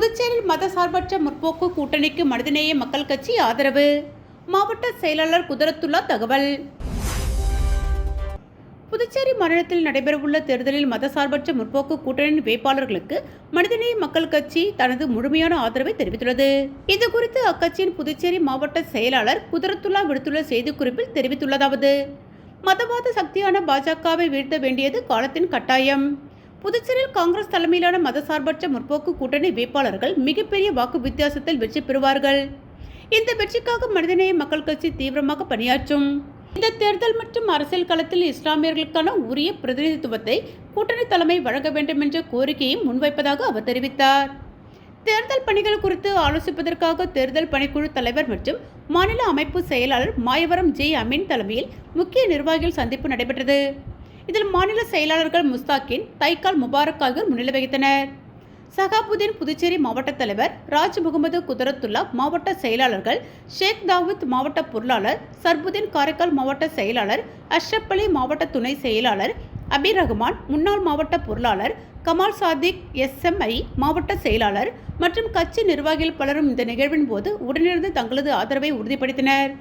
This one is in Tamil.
புதுச்சேரியில் மதசார்பற்ற முற்போக்கு கூட்டணிக்கு மனிதநேய மக்கள் கட்சி ஆதரவு. மாவட்ட செயலாளர் குதரத்துல்லா தகவல். புதுச்சேரி மாநிலத்தில் நடைபெறவுள்ள தேர்தலில் மதசார்பற்ற முற்போக்கு கூட்டணி வேட்பாளர்களுக்கு மனிதநேய மக்கள் கட்சி தனது முழுமையான ஆதரவை தெரிவித்துள்ளது. இதுகுறித்து அக்கட்சியின் புதுச்சேரி மாவட்ட செயலாளர் குதரத்துல்லா விடுத்துள்ள செய்திக்குறிப்பில் தெரிவித்துள்ளதாவது: மதவாத சக்தியான பாஜகவை வீழ்த்த வேண்டியது காலத்தின் கட்டாயம். புதுச்சேரியில் காங்கிரஸ் தலைமையிலான மதசார்பற்ற முற்போக்கு கூட்டணி வேட்பாளர்கள் மிகப்பெரிய வாக்கு வித்தியாசத்தில் வெற்றி பெறுவார்கள். இந்த வெற்றிக்காக மனிதநேய மக்கள் கட்சி தீவிரமாக பணியாற்றும். இந்த தேர்தல் மற்றும் அரசியல் களத்தில் இஸ்லாமியர்களுக்கான உரிய பிரதிநிதித்துவத்தை கூட்டணி தலைமை வழங்க வேண்டும் என்ற கோரிக்கையை முன்வைப்பதாக அவர் தெரிவித்தார். தேர்தல் பணிகள் குறித்து ஆலோசிப்பதற்காக தேர்தல் பணிக்குழு தலைவர் மற்றும் மாநில அமைப்பு செயலாளர் மாயவரம் ஜே அமீன் தலைமையில் முக்கிய நிர்வாகிகள் சந்திப்பு நடைபெற்றது. இதில் மாநில செயலாளர்கள் முஸ்தாகின், தைக்கால் முபாரக் ஆகியோர் முன்னிலை வகித்தனர். சகாபுதீன் புதுச்சேரி மாவட்ட தலைவர், ராஜ் முகமது குதரத்துல்லா மாவட்ட செயலாளர்கள், ஷேக் தாவூத் மாவட்ட பொருளாளர், சர்புதீன் காரைக்கால் மாவட்ட செயலாளர், அஷ்ரப் அலி மாவட்ட துணை செயலாளர், அபி ரஹ்மான் முன்னாள் மாவட்ட பொருளாளர், கமால் சாதிக் SMI மாவட்ட செயலாளர் மற்றும் கட்சி நிர்வாகிகள் பலரும் இந்த நிகழ்வின் போது உடனிருந்து தங்களது ஆதரவை உறுதிப்படுத்தினர்.